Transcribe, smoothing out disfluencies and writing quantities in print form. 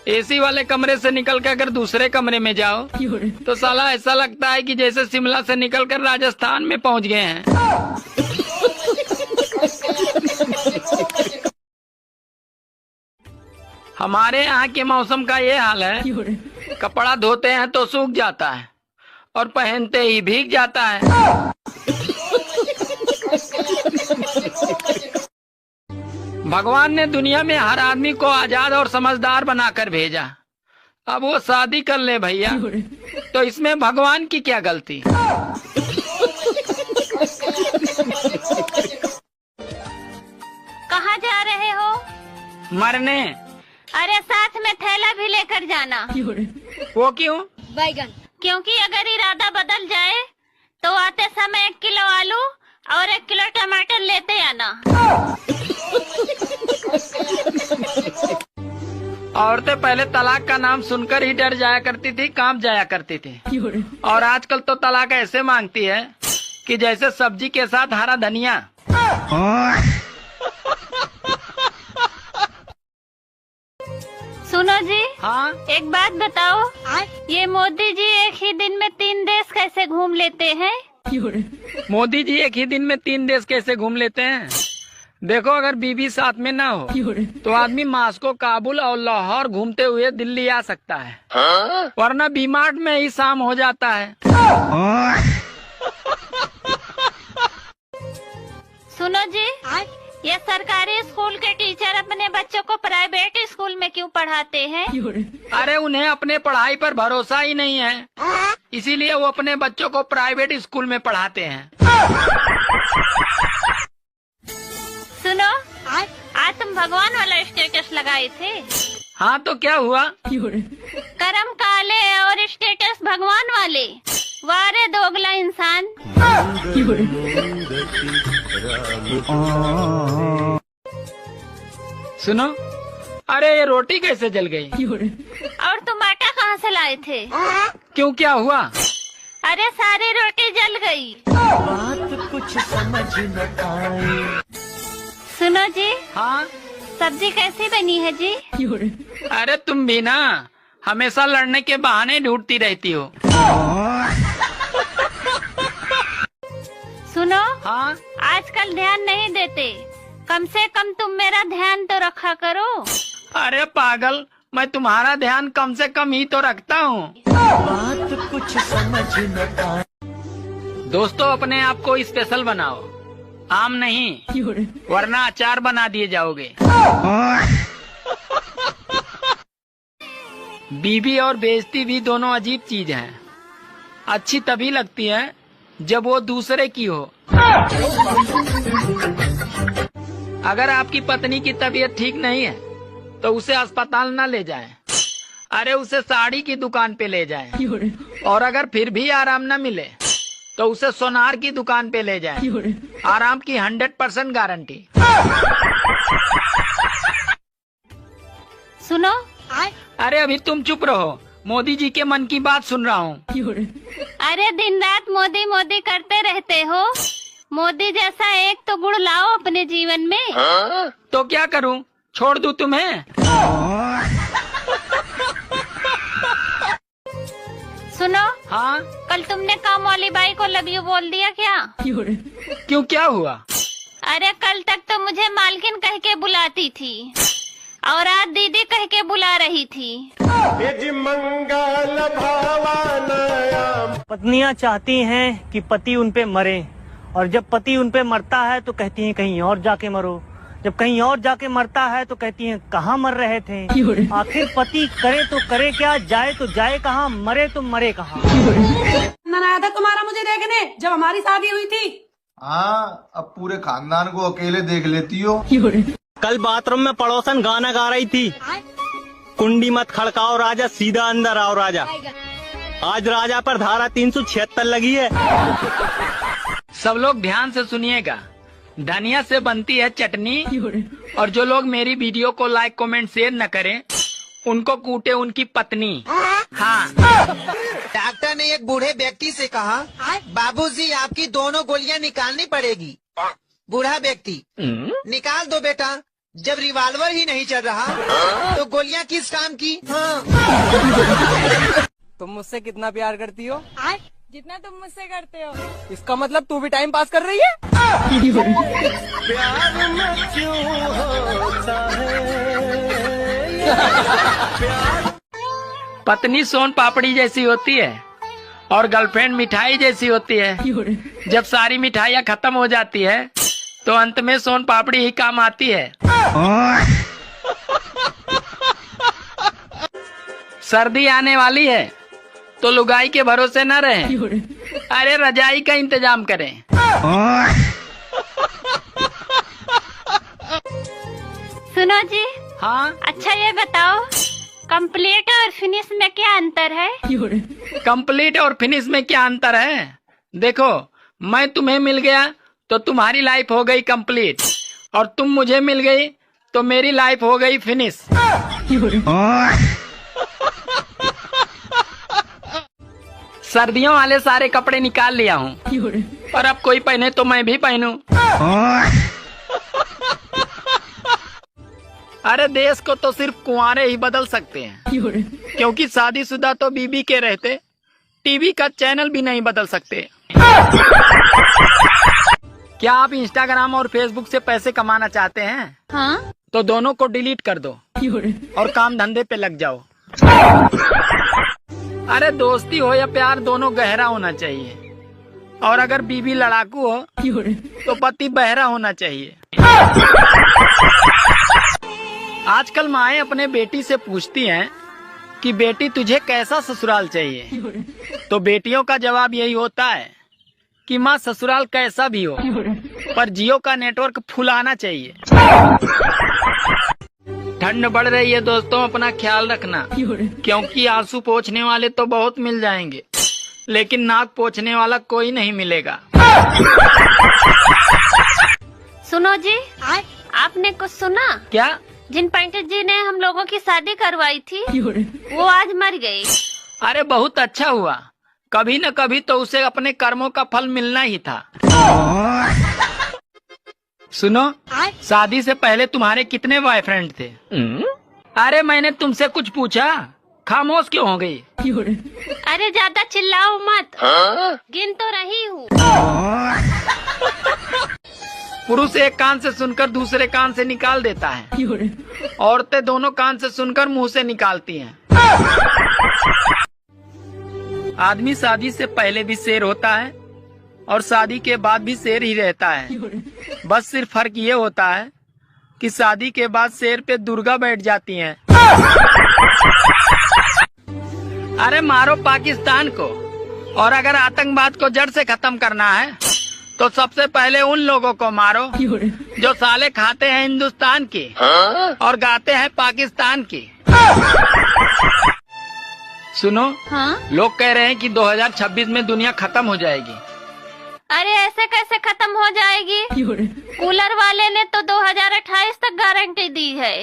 AC वाले कमरे से निकल कर अगर दूसरे कमरे में जाओ तो साला ऐसा लगता है कि जैसे शिमला से निकलकर राजस्थान में पहुंच गए हैं। हमारे यहाँ के मौसम का ये हाल है, कपड़ा धोते हैं तो सूख जाता है और पहनते ही भीग जाता है। भगवान ने दुनिया में हर आदमी को आजाद और समझदार बनाकर भेजा। अब वो शादी कर ले भैया, तो इसमें भगवान की क्या गलती। कहाँ जा रहे हो? मरने। अरे साथ में थैला भी लेकर जाना। वो क्यों? बैगन। क्योंकि अगर इरादा बदल जाए तो आते समय 1 किलो आलू और 1 किलो टमाटर लेते आना। औरतें पहले तलाक का नाम सुनकर ही डर जाया करती थी, काम जाया करती थी, और आजकल तो तलाक ऐसे मांगती है कि जैसे सब्जी के साथ हरा धनिया। सुनो जी। हाँ, एक बात बताओ, ये मोदी जी एक ही दिन में 3 देश कैसे घूम लेते हैं? मोदी जी एक ही दिन में 3 देश कैसे घूम लेते हैं? देखो, अगर बीबी साथ में ना हो तो आदमी मास्को, काबुल और लाहौर घूमते हुए दिल्ली आ सकता है, वरना बीमार्ट में ही शाम हो जाता है। सुनो जी, ये सरकारी स्कूल के टीचर अपने बच्चों को प्राइवेट स्कूल में क्यों पढ़ाते हैं? अरे उन्हें अपने पढ़ाई पर भरोसा ही नहीं है, इसीलिए वो अपने बच्चों को प्राइवेट स्कूल में पढ़ाते हैं। सुनो, आज तुम भगवान वाला स्टेटस लगाए थे। हाँ, तो क्या हुआ? कर्म काले और स्टेटस भगवान वाले। वारे दोगला इंसान। सुनो, अरे ये रोटी कैसे जल गई? और तुम आटा कहाँ से लाए थे? क्यों, क्या हुआ? अरे सारी रोटी जल गई। बात कुछ समझ न आए। सुनो जी। हाँ, सब्जी कैसी बनी है जी? अरे तुम भी ना हमेशा लड़ने के बहाने ढूंढती रहती हो। सुनो। हाँ, आजकल ध्यान नहीं देते, कम से कम तुम मेरा ध्यान तो रखा करो। अरे पागल, मैं तुम्हारा ध्यान कम से कम ही तो रखता हूँ। बात कुछ समझ न आए। दोस्तों, अपने आप को स्पेशल बनाओ, आम नहीं, वरना अचार बना दिए जाओगे। बीबी और बेइज्जती भी दोनों अजीब चीज हैं। अच्छी तभी लगती है जब वो दूसरे की हो। अगर आपकी पत्नी की तबीयत ठीक नहीं है तो उसे अस्पताल न ले जाएं। अरे उसे साड़ी की दुकान पे ले जाएं। और अगर फिर भी आराम न मिले तो उसे सोनार की दुकान पे ले जाएं। आराम की 100% गारंटी। सुनो। अरे अभी तुम चुप रहो, मोदी जी के मन की बात सुन रहा हूँ। अरे दिन रात मोदी मोदी करते रहते हो, मोदी जैसा एक तो गुण लाओ अपने जीवन में। तो क्या करूँ, छोड़ दूँ तुम्हें? सुनो। हाँ, कल तुमने काम वाली बाई को लव यू बोल दिया क्या? क्यों, क्या हुआ? अरे कल तक तो मुझे मालकिन कह के बुलाती थी और आज दीदी कह के बुला रही थी। पत्नियां चाहती हैं कि पति उन पे मरे, और जब पति उन पे मरता है तो कहती हैं कहीं और जाके मरो। जब कहीं और जाके मरता है तो कहती हैं कहाँ मर रहे थे। आखिर पति करे तो करे क्या, जाए तो जाए कहाँ, मरे तो मरे कहाँ। आया था तुम्हारा मुझे देखने जब हमारी शादी हुई थी। हाँ, अब पूरे खानदान को अकेले देख लेती हो। कल बाथरूम में पड़ोसन गाना गा रही थी, कुंडी मत खड़काओ राजा, सीधा अंदर आओ राजा। आज राजा पर धारा 376 लगी है। सब लोग ध्यान से सुनिएगा, धनिया से बनती है चटनी, और जो लोग मेरी वीडियो को लाइक कमेंट शेयर न करें उनको कूटे उनकी पत्नी। हाँ। डॉक्टर ने एक बूढ़े व्यक्ति से कहा, बाबूजी आपकी दोनों गोलियां निकालनी पड़ेगी। बूढ़ा व्यक्ति, निकाल दो बेटा, जब रिवॉल्वर ही नहीं चल रहा तो गोलियां किस काम की? तुम मुझसे कितना प्यार करती हो? जितना तुम मुझसे करते हो। इसका मतलब तू भी टाइम पास कर रही है? पत्नी सोन पापड़ी जैसी होती है और गर्लफ्रेंड मिठाई जैसी होती है। जब सारी मिठाइयाँ खत्म हो जाती है तो अंत में सोन पापड़ी ही काम आती है। सर्दी आने वाली है तो लुगाई के भरोसे न रहें। अरे रजाई का इंतजाम करें। सुनो जी। हाँ, अच्छा ये बताओ, कंप्लीट और फिनिश में क्या अंतर है? कंप्लीट और फिनिश में क्या अंतर है? देखो, मैं तुम्हें मिल गया तो तुम्हारी लाइफ हो गई कंप्लीट, और तुम मुझे मिल गई तो मेरी लाइफ हो गई फिनिश। सर्दियों वाले सारे कपड़े निकाल लिया हूँ, और अब कोई पहने तो मैं भी पहनूं। अरे देश को तो सिर्फ कुंवारे ही बदल सकते हैं, क्योंकि शादीशुदा तो बीबी के रहते टीवी का चैनल भी नहीं बदल सकते। क्या आप इंस्टाग्राम और फेसबुक से पैसे कमाना चाहते हैं? हाँ? तो दोनों को डिलीट कर दो और काम धंधे पे लग जाओ। अरे दोस्ती हो या प्यार, दोनों गहरा होना चाहिए, और अगर बीवी लड़ाकू हो तो पति बहरा होना चाहिए। आजकल माएं अपने बेटी से पूछती हैं कि बेटी तुझे कैसा ससुराल चाहिए, तो बेटियों का जवाब यही होता है कि माँ ससुराल कैसा भी हो, पर जियो का नेटवर्क फुल आना चाहिए। ठंड बढ़ रही है दोस्तों, अपना ख्याल रखना, क्योंकि आंसू पोंछने वाले तो बहुत मिल जाएंगे, लेकिन नाक पोंछने वाला कोई नहीं मिलेगा। सुनो जी, आपने कुछ सुना? क्या? जिन पंडित जी ने हम लोगों की शादी करवाई थी वो आज मर गई। अरे बहुत अच्छा हुआ, कभी न कभी तो उसे अपने कर्मों का फल मिलना ही था। सुनो, शादी से पहले तुम्हारे कितने बॉयफ्रेंड थे? अरे मैंने तुमसे कुछ पूछा, खामोश क्यों हो गई? अरे ज्यादा चिल्लाओ मत, गिन तो रही हूँ। पुरुष एक कान से सुनकर दूसरे कान से निकाल देता है, औरतें दोनों कान से सुनकर मुंह से निकालती हैं। आदमी शादी से पहले भी शेर होता है और शादी के बाद भी शेर ही रहता है। बस सिर्फ फर्क ये होता है कि शादी के बाद शेर पे दुर्गा बैठ जाती हैं। अरे मारो पाकिस्तान को, और अगर आतंकवाद को जड़ से खत्म करना है तो सबसे पहले उन लोगों को मारो जो साले खाते हैं हिंदुस्तान की और गाते हैं पाकिस्तान की। सुनो, हाँ? लोग कह रहे हैं कि 2026 में दुनिया खत्म हो जाएगी। अरे ऐसे कैसे खत्म हो जाएगी? कूलर वाले ने तो 2028 तक गारंटी दी है।